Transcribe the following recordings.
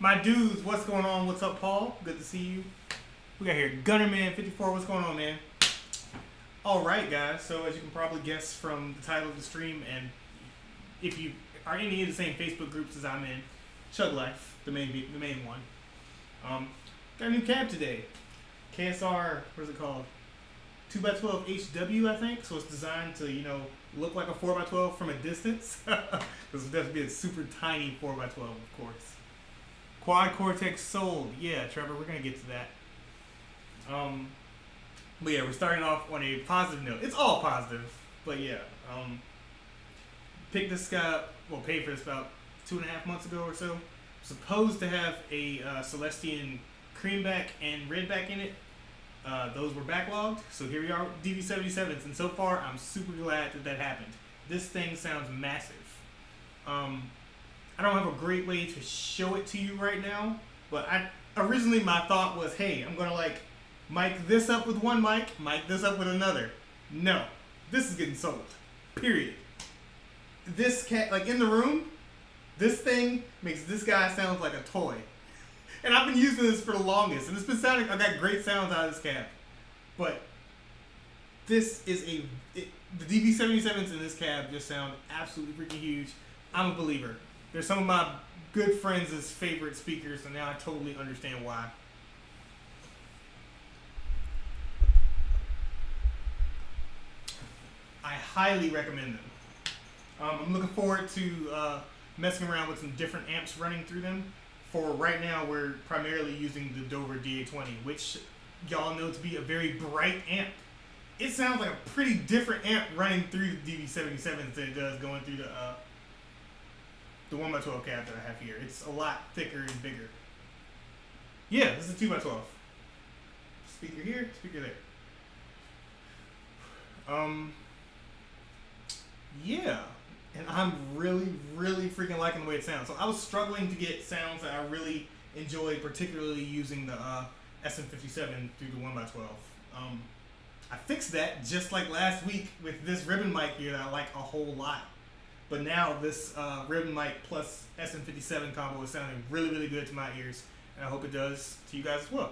My dudes, what's going on? What's up, Paul? Good to see you. We got here Gunnerman54. What's going on, man? All right, guys. So as you can probably guess from the title of the stream, and if you are in any of the same Facebook groups as I'm in, Chug Life, the main one. Got a new cab today. KSR, what is it called? 2x12 HW, I think. So it's designed to, look like a 4x12 from a distance. This would definitely be a super tiny 4x12, of course. Quad Cortex sold. Yeah, Trevor, we're gonna get to that. But yeah, we're starting off on a positive note. It's all positive, but yeah. Picked this guy up. Well, paid for this about 2.5 months ago or so. Supposed to have a Celestian creamback and redback in it. Those were backlogged, so here we are with DV77s, and so far I'm super glad that happened. This thing sounds massive. I don't have a great way to show it to you right now, but originally my thought was, hey, I'm gonna mic this up with one mic this up with another. No, this is getting sold. Period. This cat, in the room, this thing makes this guy sound like a toy. And I've been using this for the longest, and it's been sounding, I got great sounds out of this cab. But this is the DV77s in this cab just sound absolutely freaking huge. I'm a believer. They're some of my good friends' favorite speakers, and now I totally understand why. I highly recommend them. I'm looking forward to messing around with some different amps running through them. For right now, we're primarily using the Dover DA20, which y'all know to be a very bright amp. It sounds like a pretty different amp running through the DV77s than it does going through the 1x12 cab that I have here. It's a lot thicker and bigger. Yeah, this is a 2x12. Speaker here, speaker there. Yeah. And I'm really, really freaking liking the way it sounds. So I was struggling to get sounds that I really enjoy, particularly using the SM57 through the 1x12. I fixed that just like last week with this ribbon mic here that I like a whole lot. But now this ribbon mic plus SM57 combo is sounding really, really good to my ears. And I hope it does to you guys as well.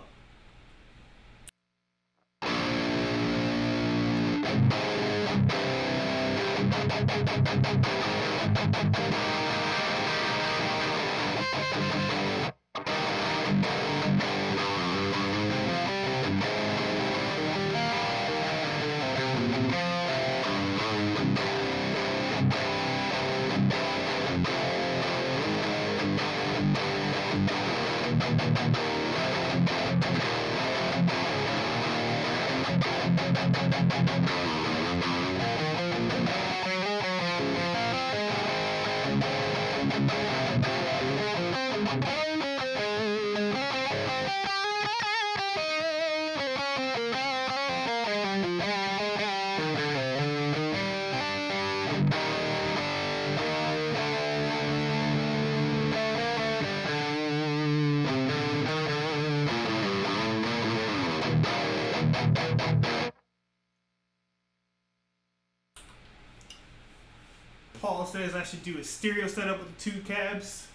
Paul says I should do a stereo setup with the two cabs.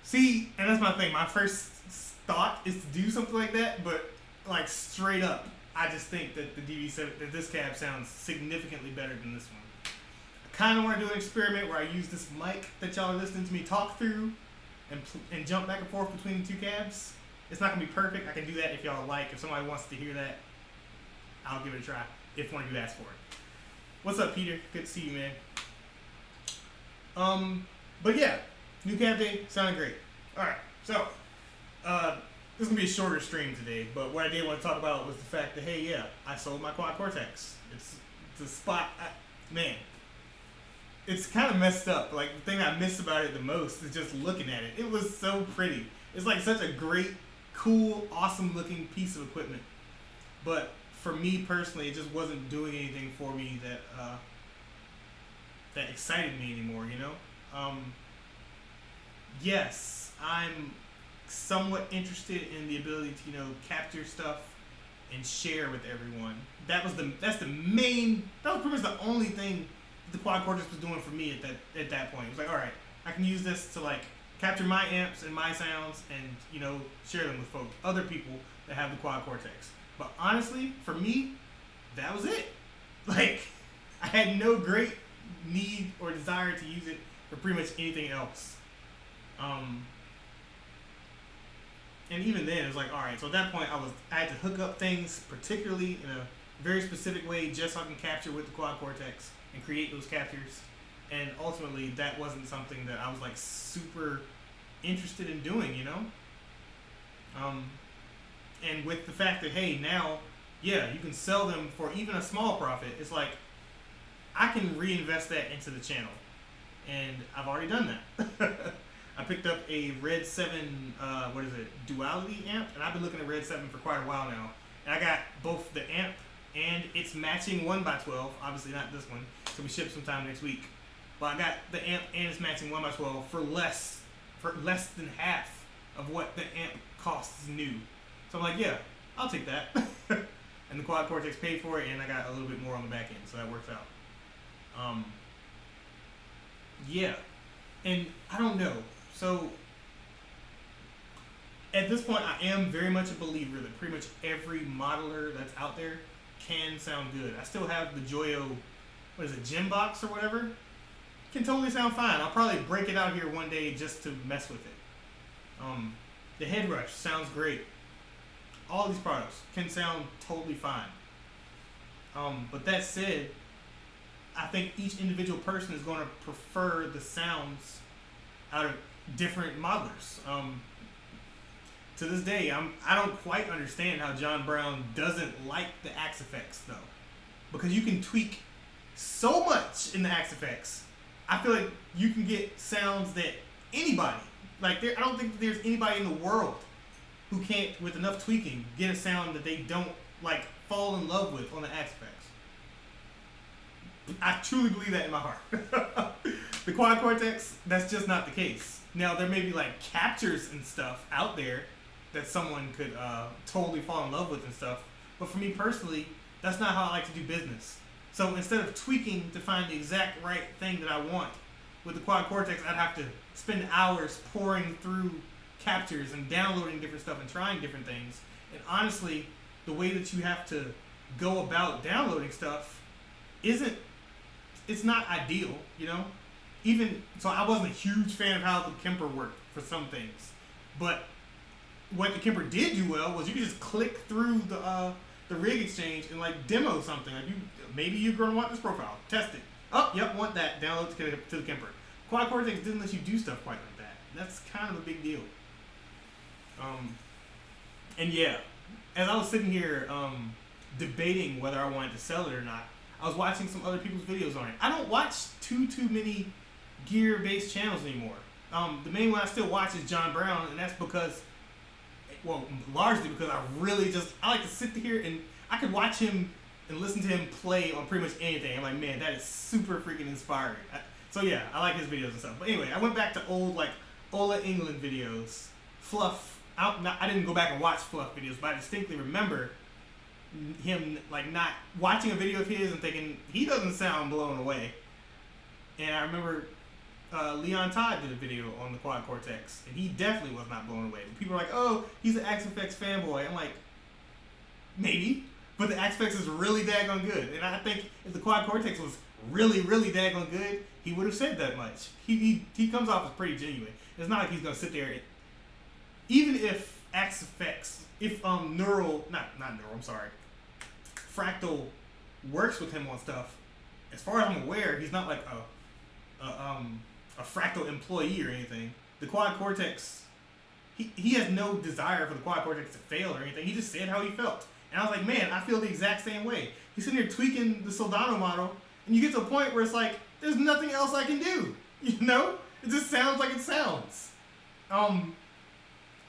See, and that's my thing. My first thought is to do something like that, but straight up, I just think that this cab sounds significantly better than this one. I kind of want to do an experiment where I use this mic that y'all are listening to me talk through and jump back and forth between the two cabs. It's not gonna be perfect. I can do that if y'all like. If somebody wants to hear that, I'll give it a try. If one of you ask for it. What's up, Peter? Good to see you, man. But yeah, new cab day, sounding great. Alright, so, this is going to be a shorter stream today, but what I did want to talk about was the fact that, hey, yeah, I sold my Quad Cortex. It's a spot, man, it's kind of messed up. The thing I miss about it the most is just looking at it. It was so pretty. It's such a great, cool, awesome looking piece of equipment. But for me personally, it just wasn't doing anything for me that excited me anymore, Yes, I'm somewhat interested in the ability to, capture stuff and share with everyone. That's pretty much the only thing the Quad Cortex was doing for me at that point. It was all right, I can use this to capture my amps and my sounds, and you know, share them with folks, other people that have the Quad Cortex. But honestly, for me, that was it. Like, I had no great need or desire to use it for pretty much anything else. And even then, it was like, all right. So at that point, I had to hook up things, particularly in a very specific way, just so I can capture with the Quad Cortex and create those captures. And ultimately, that wasn't something that I was like super interested in doing, you know. And with the fact that, hey, now, yeah, you can sell them for even a small profit. It's like, I can reinvest that into the channel, and I've already done that. I picked up a Red 7, duality amp, and I've been looking at Red 7 for quite a while now. And I got both the amp and its matching 1x12, obviously not this one, so we ship sometime next week. But I got the amp and its matching 1x12 for less than half of what the amp costs new. So I'm like, yeah, I'll take that. And the Quad Cortex paid for it, and I got a little bit more on the back end, so that works out. Yeah, and I don't know. So at this point, I am very much a believer that pretty much every modeler that's out there can sound good. I still have the Joyo, Gem Box or whatever. Can totally sound fine. I'll probably break it out here one day just to mess with it. The Head Rush sounds great. All these products can sound totally fine. But that said, I think each individual person is going to prefer the sounds out of different modelers. To this day, I don't quite understand how John Brown doesn't like the Axe effects though, because you can tweak so much in the Axe effects. I feel like you can get sounds that anybody, I don't think there's anybody in the world who can't, with enough tweaking, get a sound that they don't like fall in love with on the Axe effects. I truly believe that in my heart. The Quad Cortex, that's just not the case. Now, there may be like captures and stuff out there that someone could totally fall in love with and stuff. But for me personally, that's not how I like to do business. So instead of tweaking to find the exact right thing that I want, with the Quad Cortex, I'd have to spend hours pouring through captures and downloading different stuff and trying different things. And honestly, the way that you have to go about downloading stuff it's not ideal, you know? Even, so I wasn't a huge fan of how the Kemper worked for some things. But what the Kemper did do well was you could just click through the rig exchange and like demo something. Like maybe you're gonna want this profile, test it. Oh, yep, want that, download to the Kemper. Quad Cortex didn't let you do stuff quite like that. That's kind of a big deal. And yeah, as I was sitting here debating whether I wanted to sell it or not, I was watching some other people's videos on it. I don't watch too many gear-based channels anymore. The main one I still watch is John Brown, and that's because, well, largely because I like to sit here and I could watch him and listen to him play on pretty much anything. I'm like, man, that is super freaking inspiring. So yeah, I like his videos and stuff. But anyway, I went back to old like Ola England videos, Fluff. I didn't go back and watch Fluff videos, but I distinctly remember him like not watching a video of his and thinking he doesn't sound blown away. And I remember Leon Todd did a video on the Quad Cortex, and he definitely was not blown away. People are like, "Oh, he's an Axe Effects fanboy." I'm like, maybe, but the Axe Effects is really daggone good. And I think if the Quad Cortex was really daggone good, he would have said that much. He comes off as pretty genuine. It's not like he's gonna sit there. Even if Axe Effects, if Fractal works with him on stuff, as far as I'm aware, he's not like a Fractal employee or anything. The Quad Cortex, he has no desire for the Quad Cortex to fail or anything. He just said how he felt. And I was like, man, I feel the exact same way. He's sitting here tweaking the Soldano model, and you get to a point where it's like, there's nothing else I can do. You know? It just sounds like it sounds.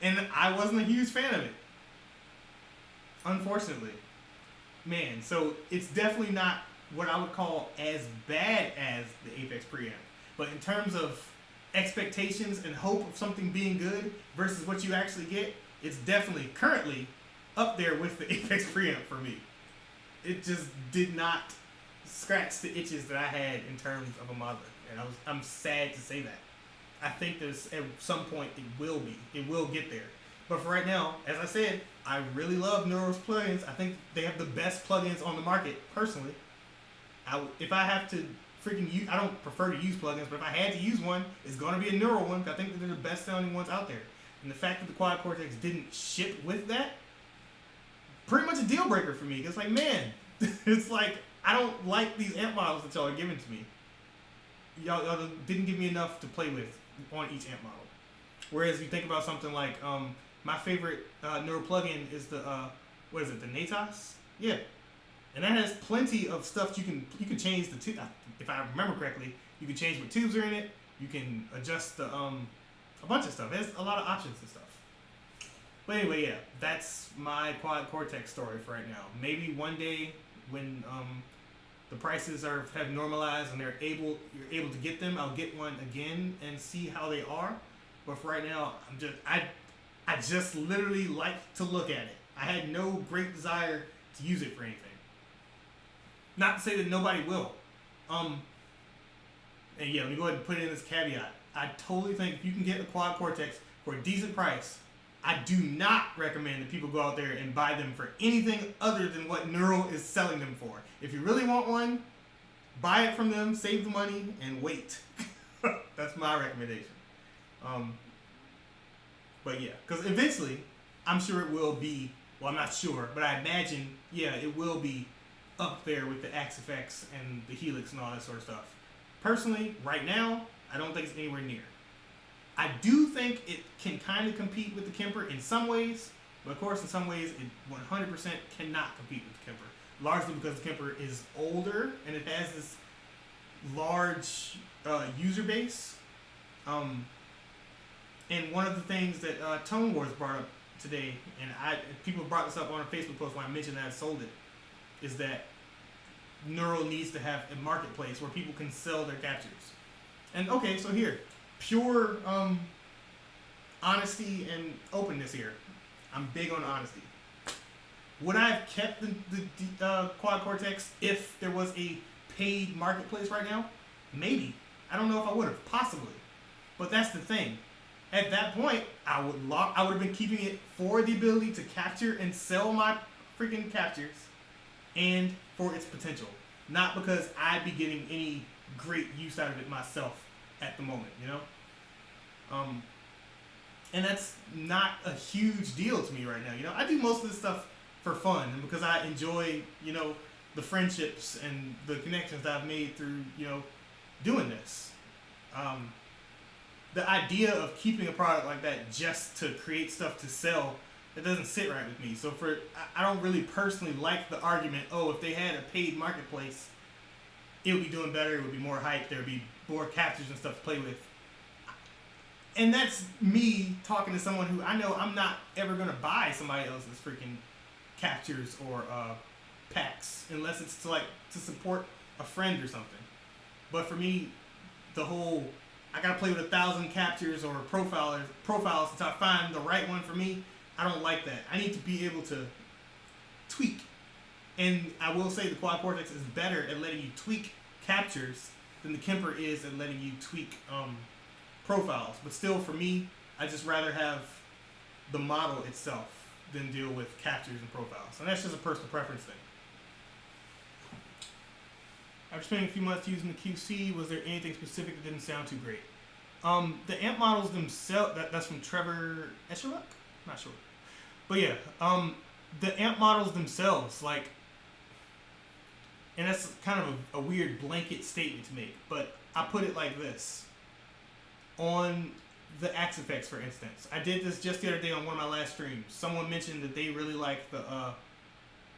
And I wasn't a huge fan of it, unfortunately. Man, so it's definitely not what I would call as bad as the Apex preamp. But in terms of expectations and hope of something being good versus what you actually get, it's definitely currently up there with the Apex preamp for me. It just did not scratch the itches that I had in terms of a modeler. And I'm sad to say that. I think that at some point it will get there. But for right now, as I said, I really love Neuro's plugins. I think they have the best plugins on the market, personally. If I have to freaking use, I don't prefer to use plugins, but if I had to use one, it's going to be a Neuro one, because I think that they're the best sounding ones out there. And the fact that the Quad Cortex didn't ship with that, pretty much a deal breaker for me. It's like, man, it's like, I don't like these amp models that y'all are giving to me. Y'all didn't give me enough to play with on each amp model. Whereas you think about something like, my favorite Neuro plugin is the, what is it, the Natas? Yeah. And that has plenty of stuff you can change the tube. If I remember correctly, you can change what tubes are in it. You can adjust the, a bunch of stuff. There's a lot of options and stuff. But anyway, yeah, that's my Quad Cortex story for right now. Maybe one day when the prices have normalized and you're able to get them, I'll get one again and see how they are. But for right now, I just literally like to look at it. I had no great desire to use it for anything. Not to say that nobody will. And yeah, let me go ahead and put in this caveat. I totally think if you can get a Quad Cortex for a decent price, I do not recommend that people go out there and buy them for anything other than what Neuro is selling them for. If you really want one, buy it from them, save the money, and wait. That's my recommendation. But yeah, because eventually, I'm sure it will be, well, I'm not sure, but I imagine, yeah, it will be up there with the Axe-Fx and the Helix and all that sort of stuff. Personally, right now, I don't think it's anywhere near. I do think it can kind of compete with the Kemper in some ways, but of course in some ways it 100% cannot compete with the Kemper. Largely because the Kemper is older and it has this large user base. And one of the things that Tone Wars brought up today, and people brought this up on a Facebook post when I mentioned that I sold it, is that Neuro needs to have a marketplace where people can sell their captures. And okay, so here, pure honesty and openness here. I'm big on honesty. Would I have kept the Quad Cortex if there was a paid marketplace right now? Maybe. I don't know if I would have, possibly. But that's the thing. At that point, I would have been keeping it for the ability to capture and sell my freaking captures and for its potential. Not because I'd be getting any great use out of it myself at the moment, you know? And that's not a huge deal to me right now, you know? I do most of this stuff for fun and because I enjoy, you know, the friendships and the connections that I've made through, you know, doing this. The idea of keeping a product like that just to create stuff to sell, it doesn't sit right with me. So I don't really personally like the argument, oh, if they had a paid marketplace, it would be doing better, it would be more hype, there would be more captures and stuff to play with. And that's me talking to someone who I know I'm not ever going to buy somebody else's freaking captures or packs unless it's to support a friend or something. But for me, the whole, I gotta play with 1,000 captures or profiles until I find the right one for me, I don't like that. I need to be able to tweak. And I will say the Quad Cortex is better at letting you tweak captures than the Kemper is at letting you tweak profiles. But still, for me, I just rather have the model itself than deal with captures and profiles. And that's just a personal preference thing. After spending a few months using the QC, was there anything specific that didn't sound too great? The amp models themselves, that's from Trevor Escherluck? Not sure. But yeah, the amp models themselves, like, and that's kind of a weird blanket statement to make, but I put it like this. On the Axe-Fx, for instance, I did this just the other day on one of my last streams. Someone mentioned that they really like the, I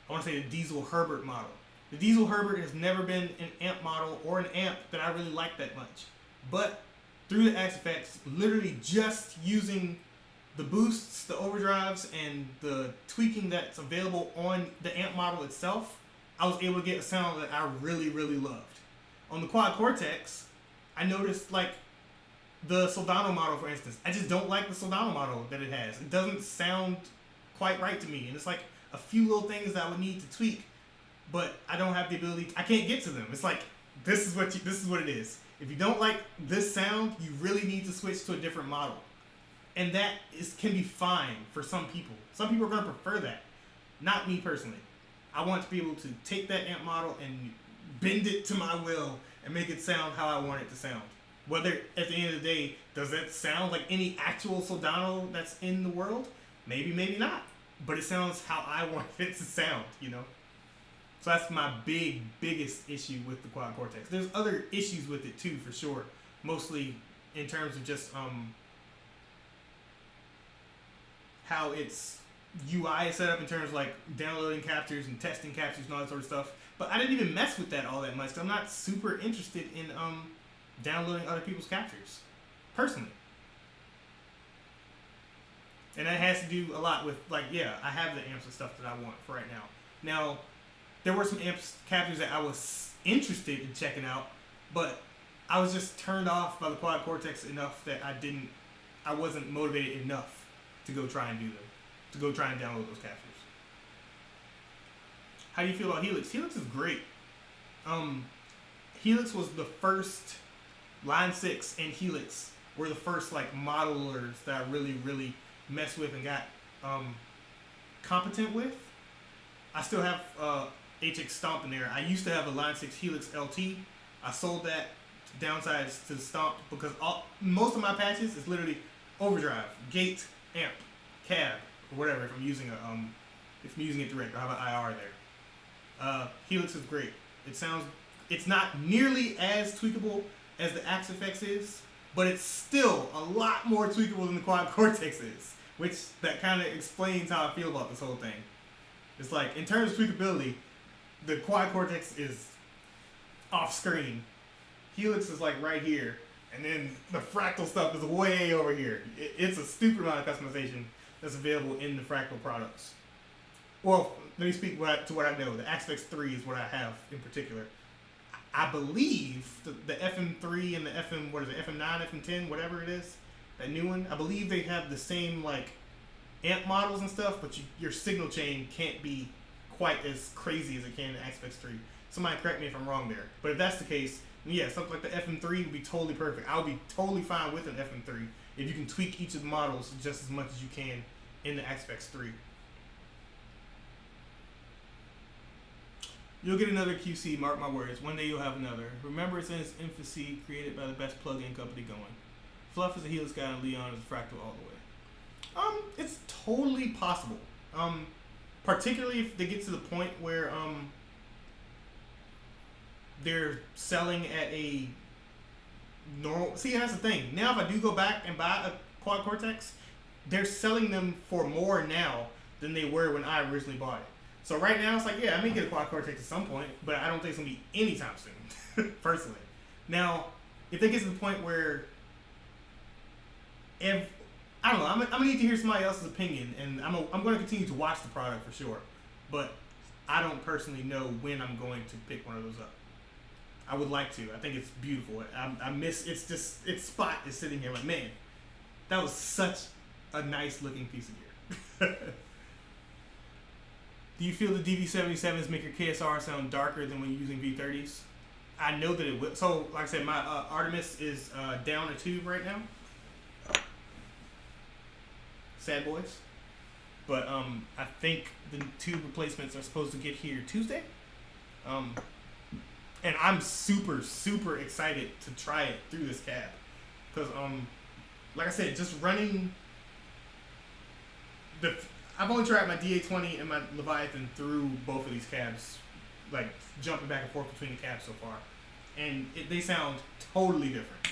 want to say the Diesel Herbert model. The Diesel Herbert has never been an amp model or an amp that I really like that much. But through the Axe-Fx, literally just using the boosts, the overdrives, and the tweaking that's available on the amp model itself, I was able to get a sound that I really, really loved. On the Quad Cortex, I noticed, like, the Soldano model, for instance. I just don't like the Soldano model that it has. It doesn't sound quite right to me. And it's like a few little things that I would need to tweak, but I don't have the ability. I can't get to them. It's like, this is what it is. If you don't like this sound, you really need to switch to a different model. And that can be fine for some people. Some people are going to prefer that. Not me personally. I want to be able to take that amp model and bend it to my will and make it sound how I want it to sound. Whether at the end of the day, does that sound like any actual Soldano that's in the world? Maybe, maybe not. But it sounds how I want it to sound, you know? So that's my biggest issue with the Quad Cortex. There's other issues with it too, for sure. Mostly in terms of just how its UI is set up in terms of like downloading captures and testing captures and all that sort of stuff. But I didn't even mess with that all that much because I'm not super interested in downloading other people's captures, personally. And that has to do a lot with, like, yeah, I have the amps and stuff that I want for right now. Now, there were some amps captures that I was interested in checking out, but I was just turned off by the Quad Cortex enough that I wasn't motivated enough to go try and do them, to go try and download those captures. How do you feel about Helix? Helix is great. Helix was the first, Line 6 and Helix were the first like modelers that I really messed with and got competent with. I still have HX Stomp in there. I used to have a Line 6 Helix LT. I sold that to downsize to Stomp because most of my patches is literally overdrive, gate, amp, cab, or whatever if I'm using it direct. I have an IR there. Helix is great. It's not nearly as tweakable as the Axe FX is, but it's still a lot more tweakable than the Quad Cortex is, which that kind of explains how I feel about this whole thing. It's like, in terms of tweakability, the Quad Cortex is off screen. Helix is like right here, and then the fractal stuff is way over here. It's a stupid amount of customization that's available in the fractal products. Well, let me speak to what I know. The Axe FX 3 is what I have in particular. I believe the FM3 and the FM9, FM10, whatever it is, that new one, I believe they have the same like amp models and stuff, but your signal chain can't be quite as crazy as it can in the Axe FX 3. Somebody correct me if I'm wrong there. But if that's the case, yeah, something like the FM3 would be totally perfect. I would be totally fine with an FM3 if you can tweak each of the models just as much as you can in the Axe FX 3. You'll get another QC, mark my words. One day you'll have another. Remember, it's in its infancy, created by the best plug-in company going. Fluff is a Helix guy and Leon is a fractal all the way. It's totally possible. Particularly if they get to the point where they're selling at a normal. See, that's the thing. Now, if I do go back and buy a Quad Cortex, they're selling them for more now than they were when I originally bought it. So right now, it's like, yeah, I may get a Quad Cortex at some point, but I don't think it's going to be anytime soon, personally. Now, if they get to the point where, I don't know, I'm going to need to hear somebody else's opinion, and I'm going to continue to watch the product for sure, but I don't personally know when I'm going to pick one of those up. I would like to. I think it's beautiful. I miss, its spot is sitting here like, man, that was such a nice looking piece of gear. Do you feel the DV77s make your KSR sound darker than when you're using V30s? I know that it will. So, like I said, my Artemis is down a tube right now. Sad boys. But I think the tube replacements are supposed to get here Tuesday. And I'm super excited to try it through this cab. Because, like I said, just running I've only tried my DA20 and my Leviathan through both of these cabs, like jumping back and forth between the cabs so far, and they sound totally different.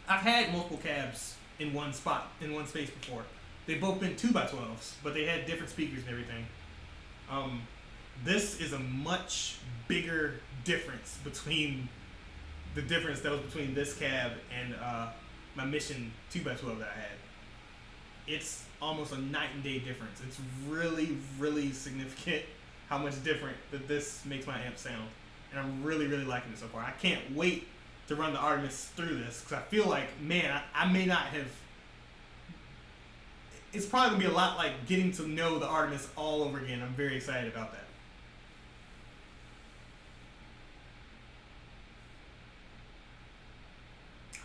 I've had multiple cabs in one space before. They've both been 2x12s, but they had different speakers and everything. This is a much bigger difference between the difference that was between this cab and my Mission 2x12 that I had. It's almost a night and day difference. It's really significant how much different that this makes my amp sound. And I'm really liking it so far. I can't wait to run the Artemis through this because I feel like, man, I may not have. It's probably going to be a lot like getting to know the Artemis all over again. I'm very excited about that.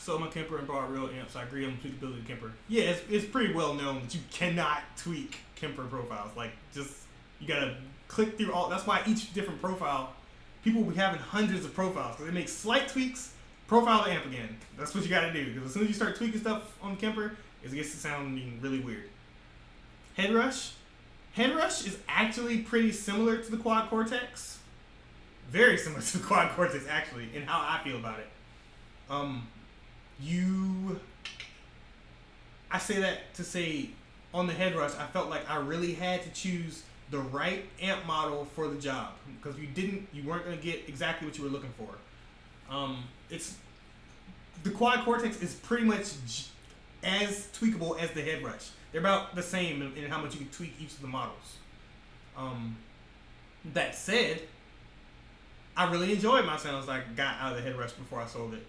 sold my Kemper and bought real amps. I agree on the tweakability of Kemper. Yeah, it's pretty well known that you cannot tweak Kemper profiles. Like, just, you gotta click through all. That's why each different profile, people will be having hundreds of profiles because they make slight tweaks, profile the amp again. That's what you gotta do, because as soon as you start tweaking stuff on Kemper, it gets to sounding really weird. Headrush. Headrush is actually pretty similar to the Quad Cortex. Very similar to the Quad Cortex, actually, in how I feel about it. I say that to say, on the Headrush, I felt like I really had to choose the right amp model for the job, because you weren't going to get exactly what you were looking for. The Quad Cortex is pretty much as tweakable as the Headrush. They're about the same in how much you can tweak each of the models. That said, I really enjoyed my sounds I got out of the Headrush before I sold it.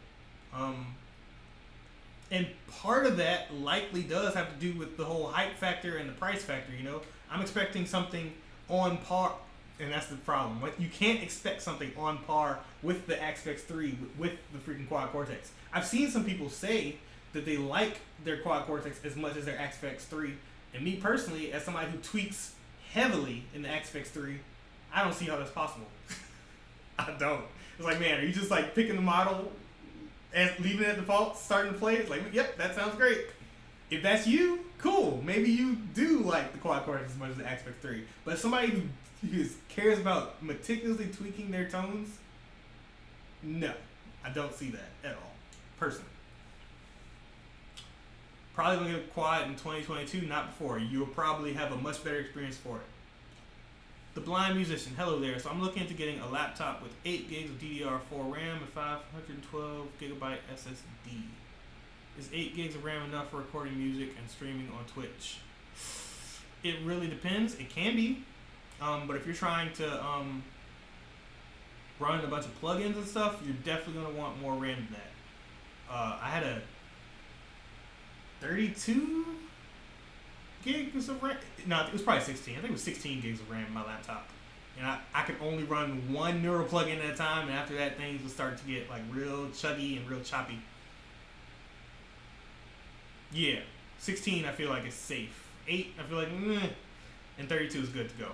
And part of that likely does have to do with the whole hype factor and the price factor, you know? I'm expecting something on par, and that's the problem. You can't expect something on par with the Aspect 3, with the freaking Quad Cortex. I've seen some people say that they like their Quad Cortex as much as their Aspect 3, and me personally, as somebody who tweaks heavily in the Aspect 3, I don't see how that's possible. I don't. It's like, man, are you just like picking the model and leaving it at default, starting to play? It's like, yep, that sounds great. If that's you, cool. Maybe you do like the Quad Cortex as much as the Aspect 3. But somebody who cares about meticulously tweaking their tones, no, I don't see that at all, personally. Probably gonna get a Quad in 2022, not before. You'll probably have a much better experience for it. The Blind Musician, hello there. So I'm looking into getting a laptop with 8 gigs of DDR4 RAM and 512 gigabyte SSD. Is 8 gigs of RAM enough for recording music and streaming on Twitch? It really depends. It can be. But if you're trying to run a bunch of plugins and stuff, you're definitely going to want more RAM than that. I had a 32 gigs of RAM. No, it was probably 16. I think it was 16 gigs of RAM in my laptop. And I could only run one neural plugin at a time, and after that, things would start to get like real chuggy and real choppy. Yeah, 16 I feel like is safe. 8 I feel like meh, and 32 is good to go.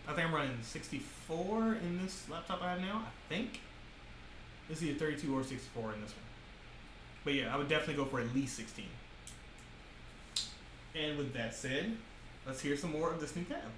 I think I'm running 64 in this laptop I have now. I think it's either 32 or 64 in this one. But yeah, I would definitely go for at least 16. And with that said, let's hear some more of this new tab.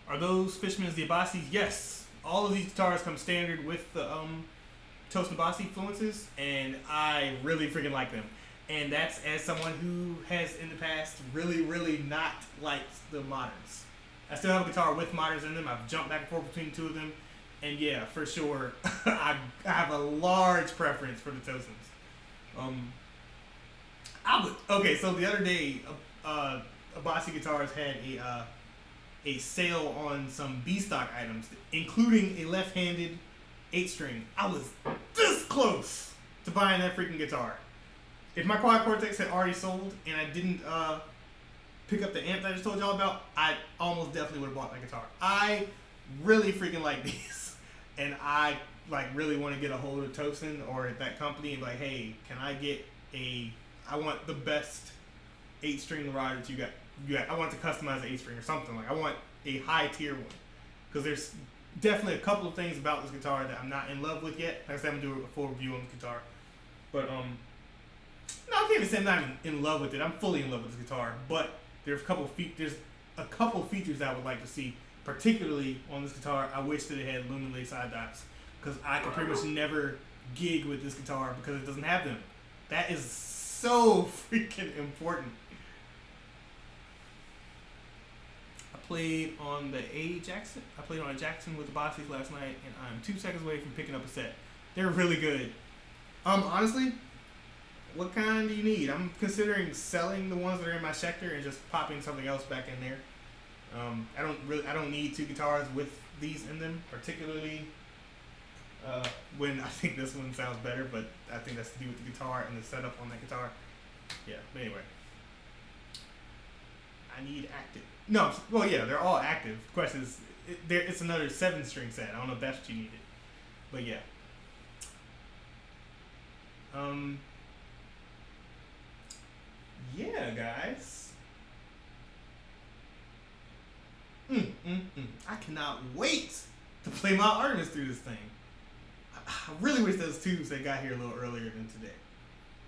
Are those Fishman's the Abassis? Yes. All of these guitars come standard with the Toast Abassi influences, and I really freaking like them. And that's as someone who has in the past really not liked the moderns. I still have a guitar with moderns in them. I've jumped back and forth between the two of them. And yeah, for sure, I have a large preference for the Tostons. Okay, so the other day, Abassi Guitars had a sale on some B stock items, including a left-handed 8-string. I was this close to buying that freaking guitar. If my quad Cortex had already sold and I didn't pick up the amp that I just told y'all about, I almost definitely would have bought that guitar. I really freaking like these, and I like really want to get a hold of Tosin or that company and be like, hey, can I get I want the best 8-string ride that you got. I want to customize the 8-string or something. Like, I want a high tier one, because there's definitely a couple of things about this guitar that I'm not in love with yet. Like I said, I'm gonna do a full review on the guitar, but no, I can't even say I'm not in love with it. I'm fully in love with this guitar, but there's a couple features that I would like to see, particularly on this guitar. I wish that it had luminous side dots, because I can pretty much never gig with this guitar because it doesn't have them. That is so freaking important. I played on a Jackson with the Bosses last night, and I'm 2 seconds away from picking up a set. They're really good. Honestly, what kind do you need? I'm considering selling the ones that are in my Schecter and just popping something else back in there. I don't need 2 guitars with these in them, particularly when I think this one sounds better, but I think that's to do with the guitar and the setup on that guitar. Yeah, but anyway. I need active. No, well, yeah, they're all active. The question is, it's another 7-string set. I don't know if that's what you needed. But yeah. Yeah, guys. I cannot wait to play my Artemis through this thing. I really wish those tubes that got here a little earlier than today.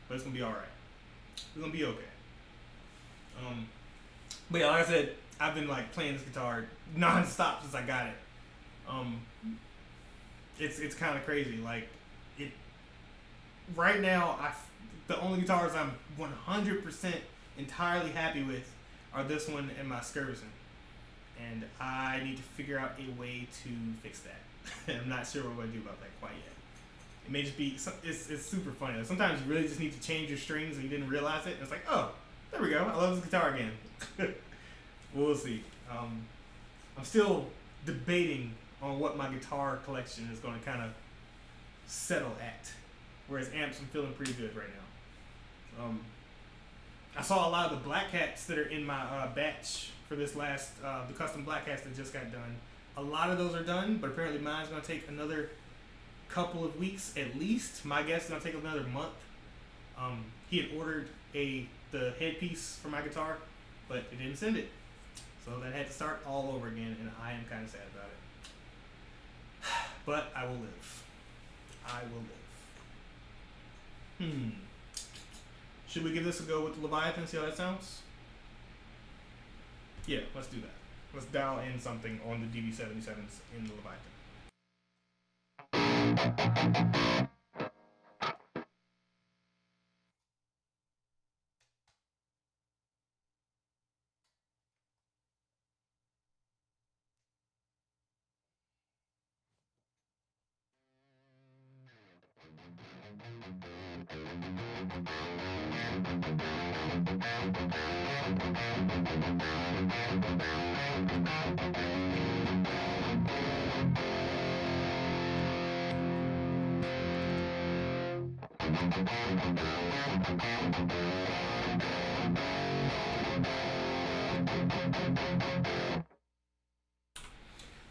But it's going to be alright. It's going to be okay. But yeah, like I said, I've been like playing this guitar non-stop since I got it. It's kind of crazy. Like, right now, the only guitars I'm 100% entirely happy with are this one and my Skirvison. And I need to figure out a way to fix that. I'm not sure what I'm going to do about that quite yet. It may just be, it's super funny. Like, sometimes you really just need to change your strings and you didn't realize it. And it's like, oh, there we go. I love this guitar again. We'll see. I'm still debating on what my guitar collection is going to kind of settle at. Whereas amps, I'm feeling pretty good right now. I saw a lot of the Black Hats that are in my batch for this last, the custom Black Hats that just got done. A lot of those are done, but apparently mine's going to take another couple of weeks at least. My guess is going to take another month. He had ordered the headpiece for my guitar, but it didn't send it. So that had to start all over again, and I am kind of sad about it. But I will live. I will live. Should we give this a go with the Leviathan, see how that sounds? Yeah, let's do that. Let's dial in something on the DV77s in the Leviathan.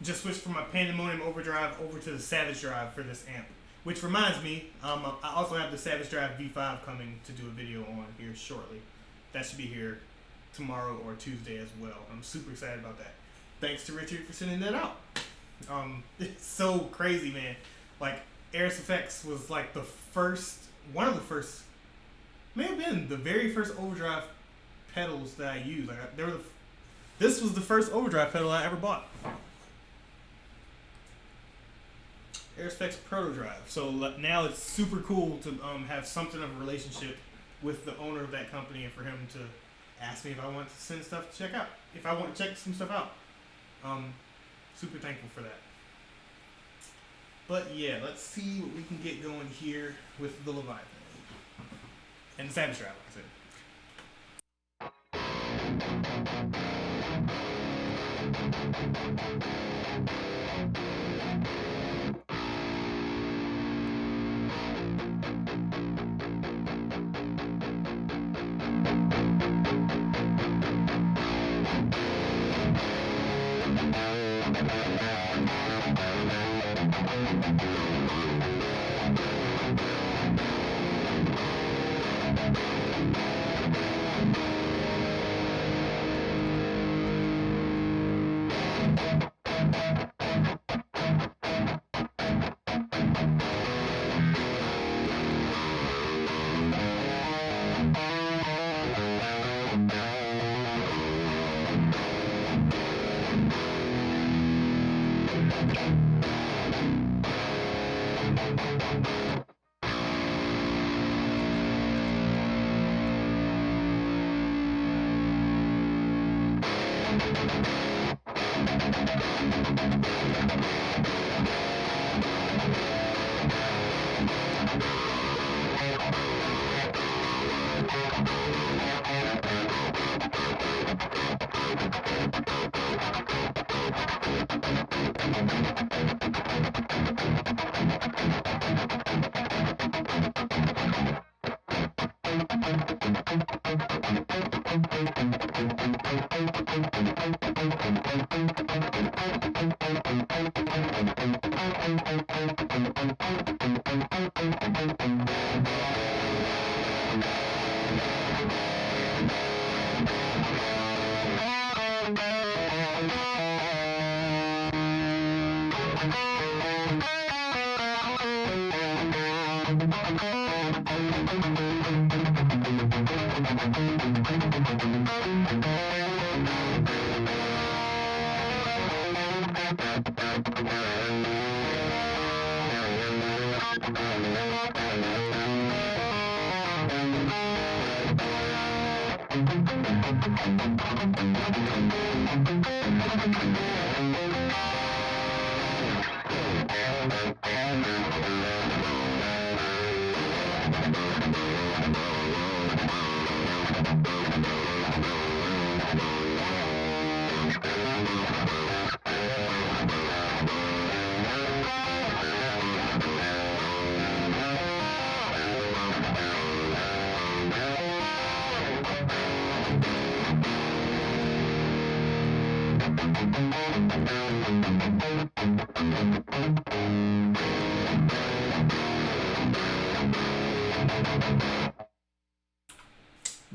Just switched from my Pandemonium Overdrive over to the Savage Drive for this amp. Which reminds me, I also have the Savage Drive V5 coming to do a video on here shortly. That should be here tomorrow or Tuesday as well. I'm super excited about that. Thanks to Richard for sending that out. It's so crazy, man. Like, Aris Effects was like the first, one of the first, may have been the very first overdrive pedals that I used. Like, this was the first overdrive pedal I ever bought. Aris Effects Proto Drive. So now it's super cool to have something of a relationship with the owner of that company and for him to ask me if I want to send stuff to check out. If I want to check some stuff out. Super thankful for that. But yeah, let's see what we can get going here with the Leviathan. And the Savage Drive, like I said.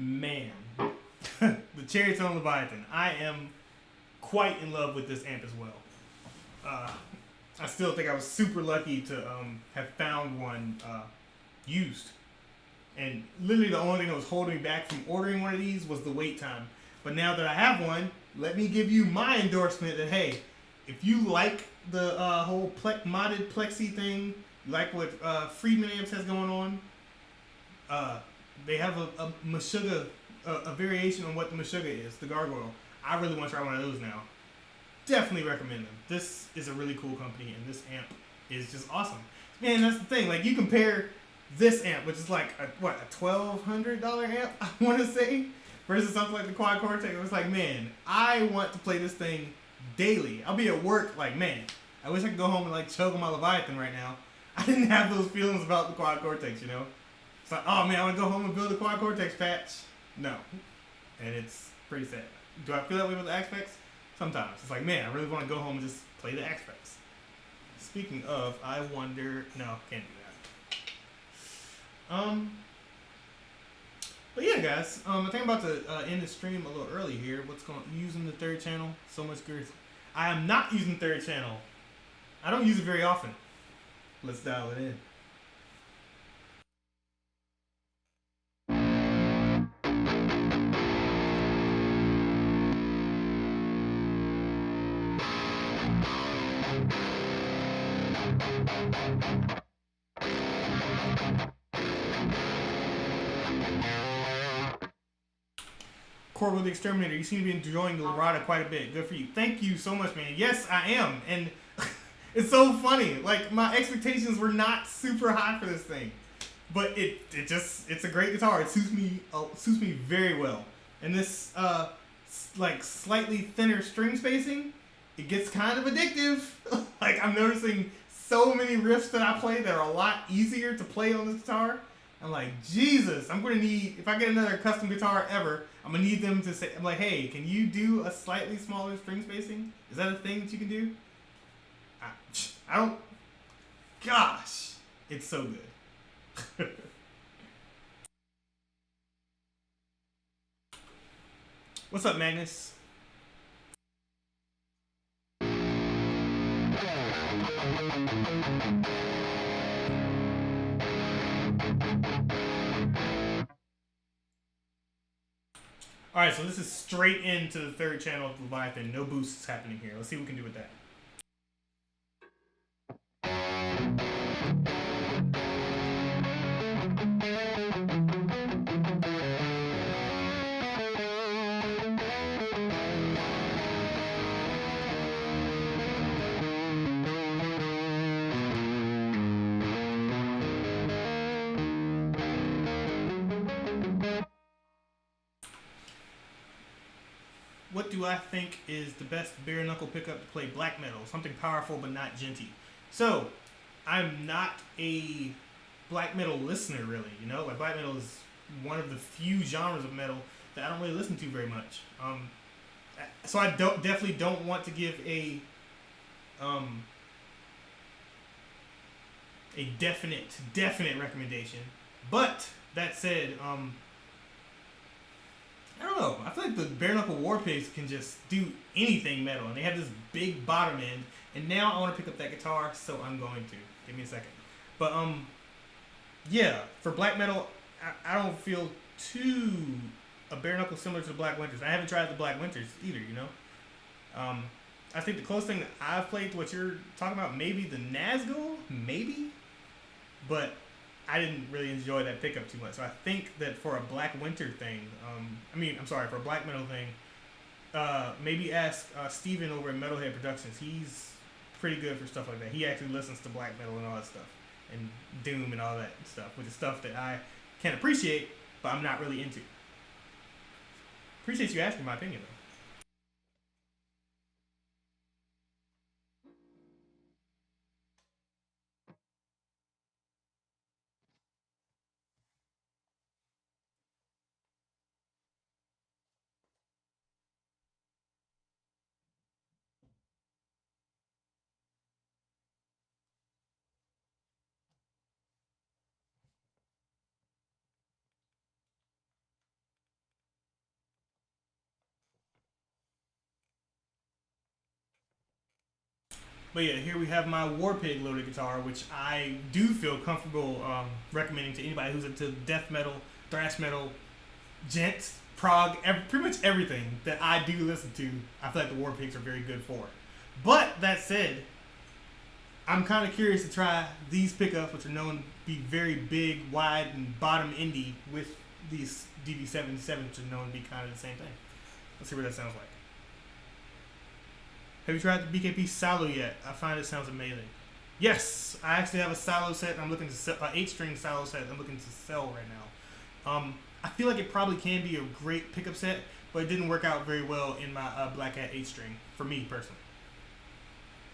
Man, the cherry tone Leviathan. I am quite in love with this amp as well. I still think I was super lucky to have found one used. And literally the only thing that was holding me back from ordering one of these was the wait time. But now that I have one, let me give you my endorsement that, hey, if you like the whole modded Plexi thing, you like what Friedman Amps has going on, they have a Meshuggah, a variation on what the Meshuggah is, the Gargoyle. I really want to try one of those now. Definitely recommend them. This is a really cool company, and this amp is just awesome. Man, that's the thing. Like, you compare this amp, which is like a $1,200 amp, I want to say, versus something like the Quad Cortex. It was like, man, I want to play this thing daily. I'll be at work like, man, I wish I could go home and like choke on my Leviathan right now. I didn't have those feelings about the Quad Cortex, you know? It's like, oh man, I want to go home and build a Quad Cortex patch. No. And it's pretty sad. Do I feel that way with the Aspects? Sometimes. It's like, man, I really want to go home and just play the Aspects. Speaking of, I wonder... No, can't do that. But yeah, guys, I think I'm about to end the stream a little early here. What's going on? Using the third channel? So much good. I am not using third channel. I don't use it very often. Let's dial it in. Corvo the Exterminator, you seem to be enjoying the Lorada quite a bit. Good for you. Thank you so much, man. Yes, I am. And it's so funny. Like, my expectations were not super high for this thing. But it's a great guitar. It suits me very well. And this, like, slightly thinner string spacing it gets kind of addictive. Like, I'm noticing so many riffs that I play that are a lot easier to play on this guitar. I'm like, Jesus, I'm going to need, if I get another custom guitar ever, I'm going to need them to say, I'm like, hey, can you do a slightly smaller string spacing? Is that a thing that you can do? I don't, gosh, it's so good. What's up, Magnus? Alright, so this is straight into the third channel of Leviathan. No boosts happening here. Let's see what we can do with that. What do I think is the best bare knuckle pickup to play black metal? Something powerful but not genty. So, I'm not a black metal listener, really. You know, like, black metal is one of the few genres of metal that I don't really listen to very much. So I definitely don't want to give a definite recommendation. But that said, I don't know. I feel like the bare knuckle war pigs can just do anything metal, and they have this big bottom end. And now I want to pick up that guitar, so I'm going to. Give me a second. But yeah, for black metal, I don't feel too a bare knuckle similar to the Black Winters. I haven't tried the Black Winters either, you know. I think the closest thing that I've played to what you're talking about, maybe the Nazgul, maybe, but I didn't really enjoy that pickup too much. So I think that for a Black Winter thing, for a black metal thing, maybe ask Steven over at Metalhead Productions. He's pretty good for stuff like that. He actually listens to black metal and all that stuff, and doom and all that stuff, which is stuff that I can appreciate, but I'm not really into. Appreciate you asking my opinion, though. But yeah, here we have my Warpig loaded guitar, which I do feel comfortable recommending to anybody who's into death metal, thrash metal, gent, prog, pretty much everything that I do listen to. I feel like the Warpigs are very good for. But that said, I'm kind of curious to try these pickups, which are known to be very big, wide, and bottom endy, with these DV77s, which are known to be kind of the same thing. Let's see what that sounds like. Have you tried the BKP Salo yet? I find it sounds amazing. Yes, I actually have a Salo set. I'm looking to sell, 8-string Salo set. I'm looking to sell right now. I feel like it probably can be a great pickup set, but it didn't work out very well in my Black Hat 8-string for me personally.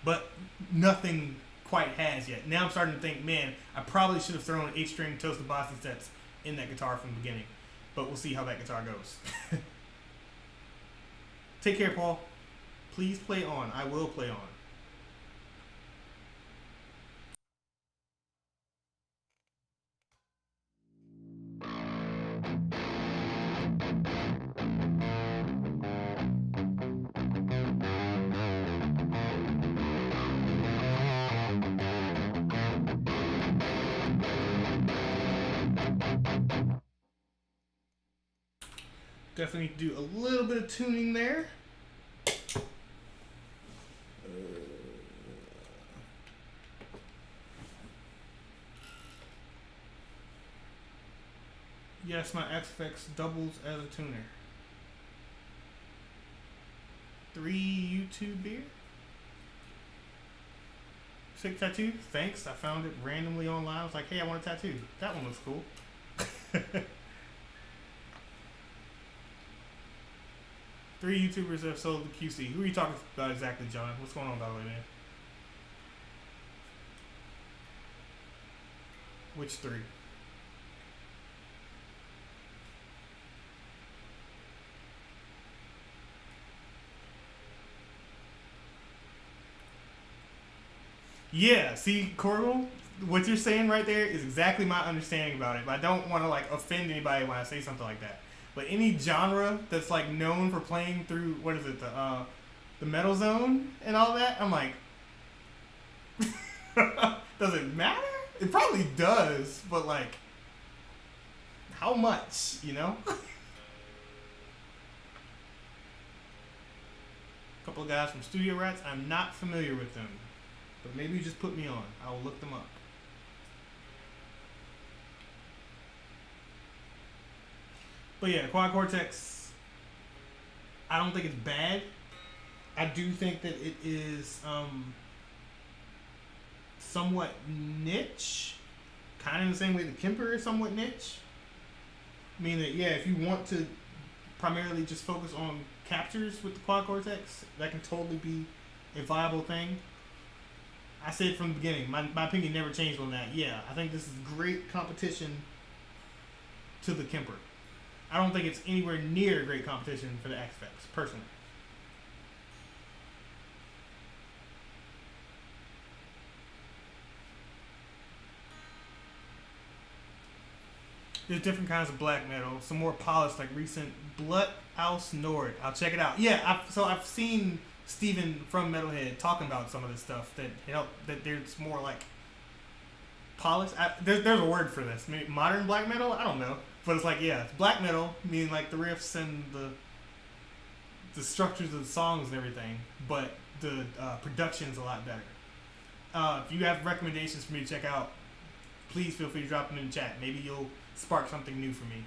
But nothing quite has yet. Now I'm starting to think, man, I probably should have thrown 8-string Toasted Bossy sets in that guitar from the beginning. But we'll see how that guitar goes. Take care, Paul. Please play on. I will play on. Definitely need to do a little bit of tuning there. Yes, my XFX doubles as a tuner. 3 YouTube beer. 6 tattoo. Thanks. I found it randomly online. I was like, hey, I want a tattoo. That one looks cool. 3 YouTubers have sold the QC. Who are you talking about exactly, John? What's going on, by the way, man? Which 3? Yeah, see, Corbel, what you're saying right there is exactly my understanding about it. But I don't want to like offend anybody when I say something like that. But any genre that's like known for playing through what is it, the metal zone and all that, I'm like, does it matter? It probably does, but like, how much, you know? Couple of guys from Studio Rats. I'm not familiar with them, but maybe you just put me on. I will look them up. But yeah, Quad Cortex, I don't think it's bad. I do think that it is somewhat niche, kind of in the same way the Kemper is somewhat niche. Meaning that, yeah, if you want to primarily just focus on captures with the Quad Cortex, that can totally be a viable thing. I said from the beginning, my opinion never changed on that. Yeah, I think this is great competition to the Kemper. I don't think it's anywhere near great competition for the X-Fex, personally. There's different kinds of black metal, some more polished, like recent Blood Aus Nord. I'll check it out. Yeah, I've seen Steven from Metalhead talking about some of this stuff that there's more like polished. There's a word for this. Maybe modern black metal. I don't know, but it's like, yeah, it's black metal, meaning like the riffs and the structures of the songs and everything, but the production's a lot better. If you have recommendations for me to check out, please feel free to drop them in the chat. Maybe you'll spark something new for me.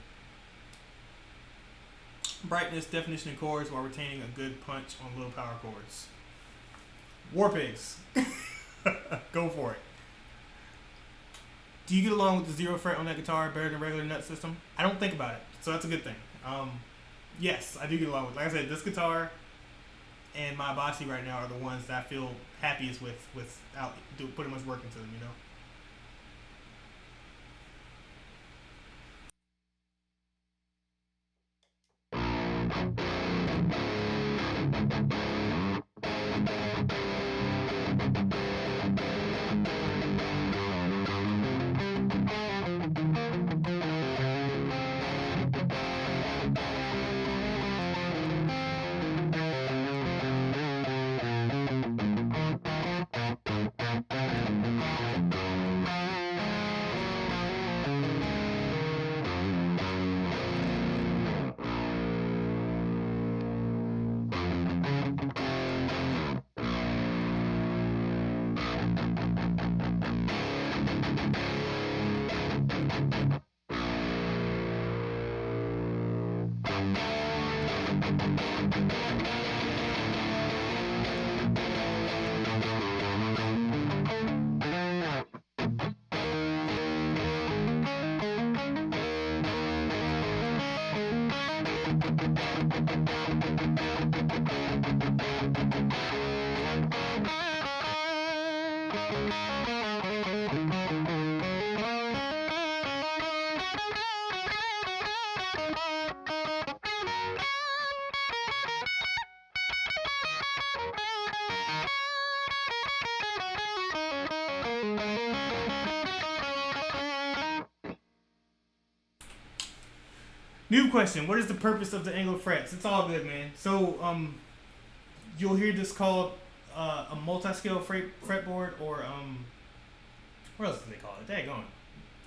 Brightness, definition, and chords while retaining a good punch on low power chords. War Pigs. Go for it. Do you get along with the 0 fret on that guitar better than regular nut system? I don't think about it, so that's a good thing. Yes, I do get along with. Like I said, this guitar and my Abachi right now are the ones that I feel happiest with without putting much work into them, you know? New question. What is the purpose of the Anglo frets? It's all good, man. So, you'll hear this called a multi-scale fretboard, or what else do they call it? Daggone.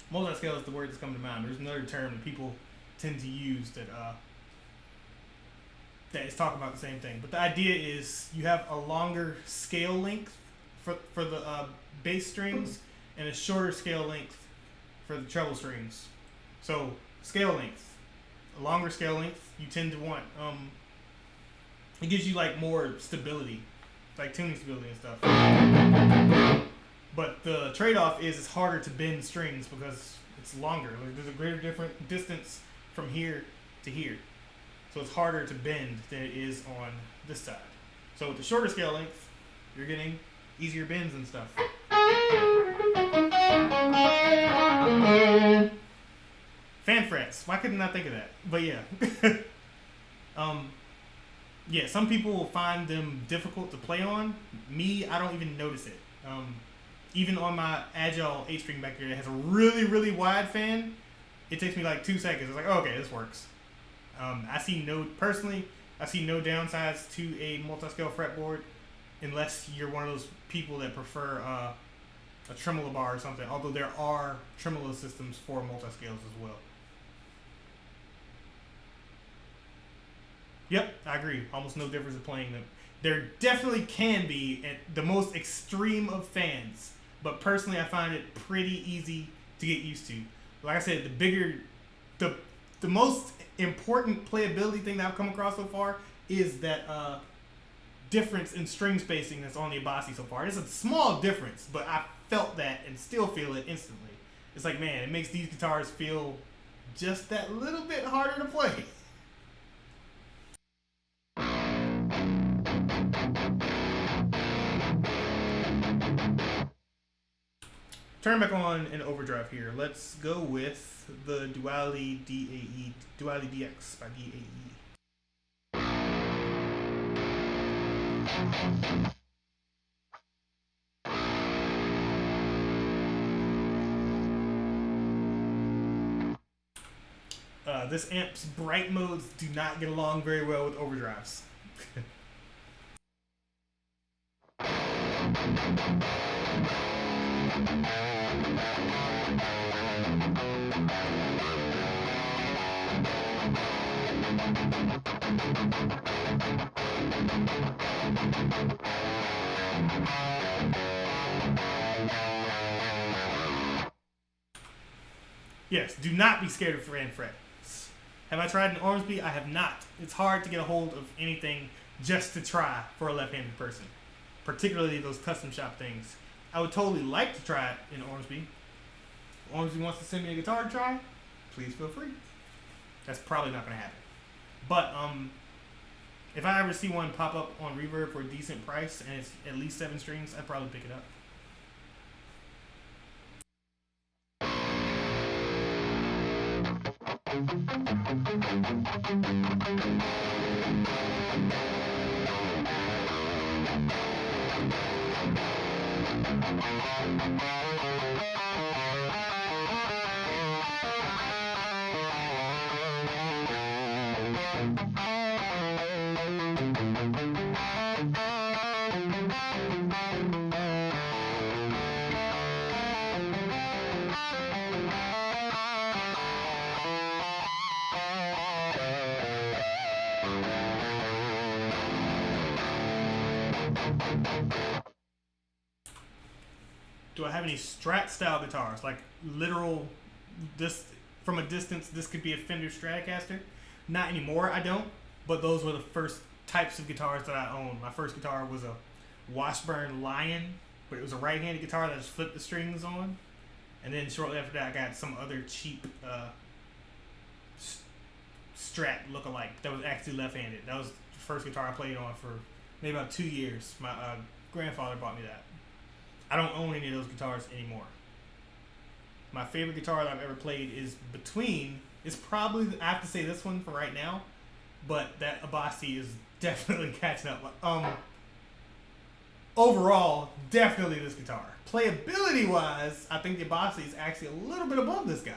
Multi-scale is the word that's coming to mind. There's another term that people tend to use that is talking about the same thing. But the idea is you have a longer scale length for the bass strings and a shorter scale length for the treble strings. So scale length. A longer scale length, you tend to want, it gives you like more stability, like tuning stability and stuff. But the trade-off is it's harder to bend strings because it's longer. Like, there's a greater different distance from here to here. so it's harder to bend than it is on this side. So with the shorter scale length, you're getting easier bends and stuff. Fan frets. Why couldn't I think of that? But yeah. Yeah, some people will find them difficult to play on. Me, I don't even notice it. Even on my Agile 8-string back here that has a really, really wide fan, it takes me like 2 seconds. It's like, oh, okay, this works. I see no downsides to a multi-scale fretboard unless you're one of those people that prefer a tremolo bar or something, although there are tremolo systems for multi-scales as well. Yep, I agree. Almost no difference in playing them. There definitely can be at the most extreme of fans, but personally I find it pretty easy to get used to. Like I said, the most important playability thing that I've come across so far is that difference in string spacing that's on the Abasi so far. It's a small difference, but I felt that and still feel it instantly. It's like, man, it makes these guitars feel just that little bit harder to play. Turn back on in overdrive here. Let's go with the Duality DAE, Duality DX by DAE. This amp's bright modes do not get along very well with overdrives. Yes, do not be scared of fan frets. Have I tried an Ormsby? I have not. It's hard to get a hold of anything just to try for a left-handed person, particularly those custom shop things. I would totally like to try it in Ormsby. If Ormsby wants to send me a guitar to try, please feel free. That's probably not going to happen. But if I ever see one pop up on Reverb for a decent price and it's at least 7 strings, I'd probably pick it up. Do I have any Strat style guitars? Like literal, this from a distance, this could be a Fender Stratocaster. Not anymore, I don't. But those were the first types of guitars that I owned. My first guitar was a Washburn Lion, but it was a right-handed guitar that I just flipped the strings on. And then shortly after that, I got some other cheap Strat lookalike that was actually left-handed. That was the first guitar I played on for maybe about 2 years. My grandfather bought me that. I don't own any of those guitars anymore. My favorite guitar that I've ever played is probably, I have to say this one for right now, but that Abasi is definitely catching up. Overall, definitely this guitar. Playability wise, I think the Abasi is actually a little bit above this guy.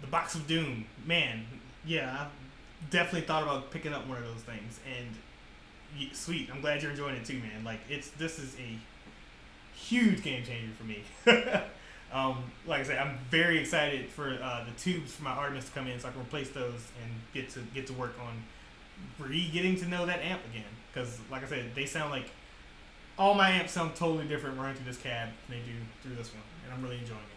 The Box of Doom, man, yeah, I've definitely thought about picking up one of those things, and sweet, I'm glad you're enjoying it too, man. Like, this is a huge game changer for me. Like I said, I'm very excited for the tubes for my Artemis to come in, so I can replace those and get to work on getting to know that amp again. Because, like I said, they sound like all my amps sound totally different running through this cab than they do through this one, and I'm really enjoying it.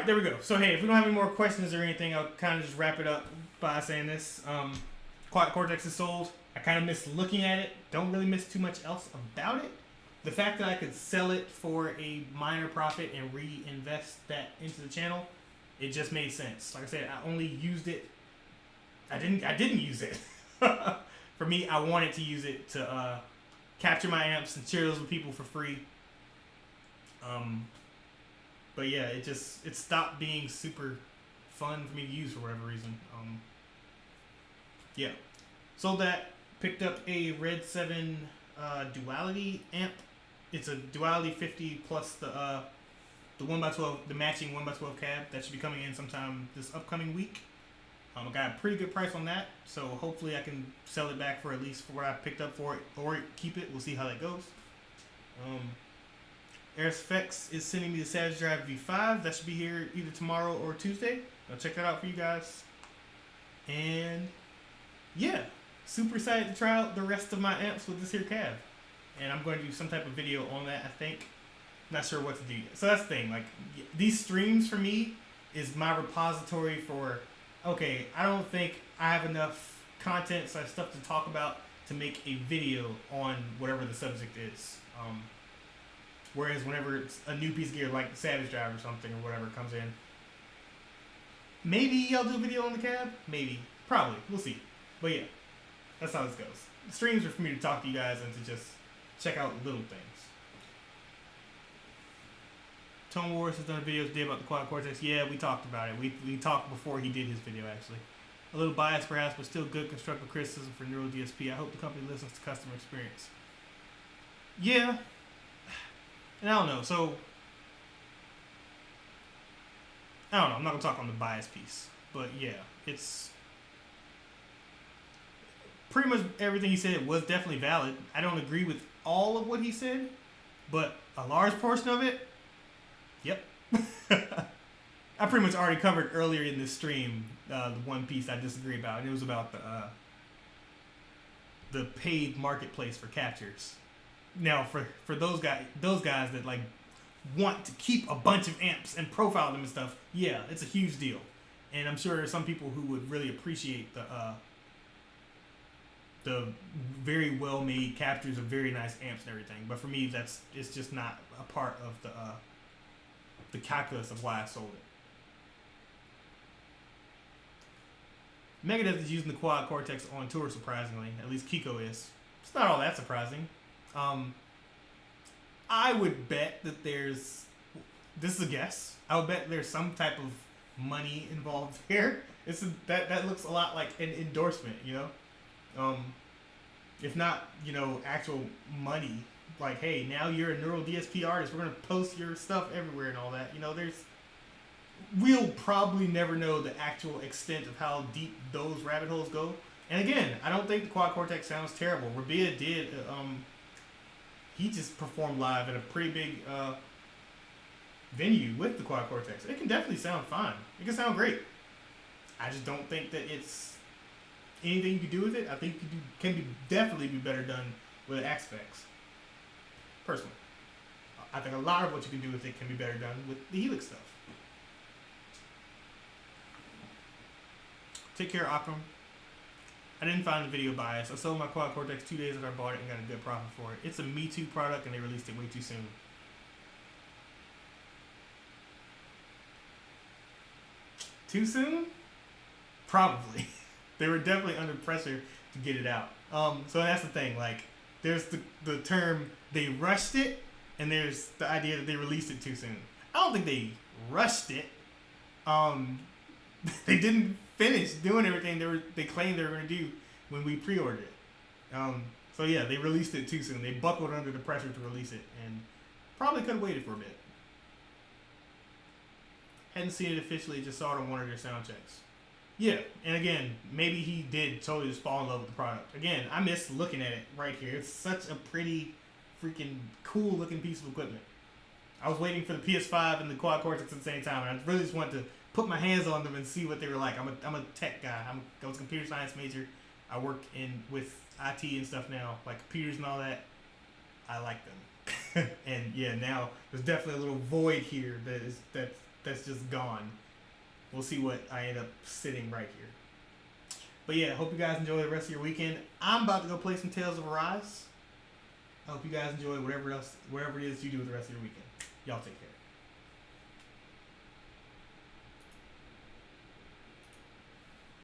there we go. So hey, if we don't have any more questions or anything, I'll kind of just wrap it up by saying this. Quad Cortex is sold. I kind of miss looking at it. Don't really miss too much else about it. The fact that I could sell it for a minor profit and reinvest that into the channel, it just made sense. Like I said, I only used it. I didn't use it. For me, I wanted to use it to capture my amps and share those with people for free. But yeah, it stopped being super fun for me to use for whatever reason. Yeah, sold that. Picked up a Red 7 Duality amp. It's a Duality 50 plus the 1x12, the matching 1x12 cab. That should be coming in sometime this upcoming week. I got a pretty good price on that, so hopefully I can sell it back for at least for what I picked up for it, or keep it. We'll see how that goes. Airsphex is sending me the Savage Drive V5. That should be here either tomorrow or Tuesday. I'll check that out for you guys. And yeah, super excited to try out the rest of my amps with this here cab. And I'm going to do some type of video on that, I think. Not sure what to do yet. So that's the thing. Like, these streams for me is my repository for, okay, I don't think I have enough content, so stuff to talk about to make a video on whatever the subject is. Whereas whenever it's a new piece of gear like the Savage Drive or something or whatever comes in, maybe I'll do a video on the cab. Maybe. Probably. We'll see. But yeah, that's how this goes. The streams are for me to talk to you guys and to just check out little things. Tone Wars has done a video today about the Quad Cortex. Yeah, we talked about it. We talked before he did his video, actually. A little biased, perhaps, but still good constructive criticism for Neural DSP. I hope the company listens to customer experience. Yeah. And I don't know. So, I don't know. I'm not going to talk on the bias piece. But yeah, it's pretty much everything he said was definitely valid. I don't agree with all of what he said, but a large portion of it, yep. I pretty much already covered earlier in this stream the one piece I disagree about, and it was about the paid marketplace for captures. Now, for those guys that like want to keep a bunch of amps and profile them and stuff, yeah, it's a huge deal, and I'm sure there's some people who would really appreciate the very well made captures of very nice amps and everything. But for me, it's just not a part of the calculus of why I sold it. Megadeth is using the Quad Cortex on tour, surprisingly. At least Kiko is. It's not all that surprising. I would bet that this is a guess, I would bet there's some type of money involved here. That looks a lot like an endorsement, you know? If not, you know, actual money. Like, hey, now you're a Neural DSP artist. We're going to post your stuff everywhere and all that. You know, we'll probably never know the actual extent of how deep those rabbit holes go. And again, I don't think the Quad Cortex sounds terrible. Rabia did, he just performed live at a pretty big venue with the Quad Cortex. It can definitely sound fine. It can sound great. I just don't think that it's anything you can do with it. I think definitely be better done with Aspects. Personally, I think a lot of what you can do with it can be better done with the Helix stuff. Take care, Optum. I didn't find the video bias. I sold my Quad Cortex 2 days after I bought it and got a good profit for it. It's a Me Too product and they released it way too soon. Too soon? Probably. They were definitely under pressure to get it out. So that's the thing. Like, there's the term they rushed it, and there's the idea that they released it too soon. I don't think they rushed it. They didn't finish doing everything they claimed they were going to do when we pre-ordered it. So yeah, they released it too soon. They buckled under the pressure to release it, and probably could have waited for a bit. Hadn't seen it officially, just saw it on one of their sound checks. Yeah, and again, maybe he did totally just fall in love with the product. Again, I miss looking at it right here. It's such a pretty, freaking cool looking piece of equipment. I was waiting for the PS5 and the Quad Cortex at the same time, and I really just wanted to put my hands on them and see what they were like. I'm a tech guy. I was a computer science major. I work with IT and stuff now, like computers and all that. I like them. And yeah, now there's definitely a little void here that that's just gone. We'll see what I end up sitting right here. But yeah, hope you guys enjoy the rest of your weekend. I'm about to go play some Tales of Arise. I hope you guys enjoy whatever it is you do with the rest of your weekend. Y'all take care.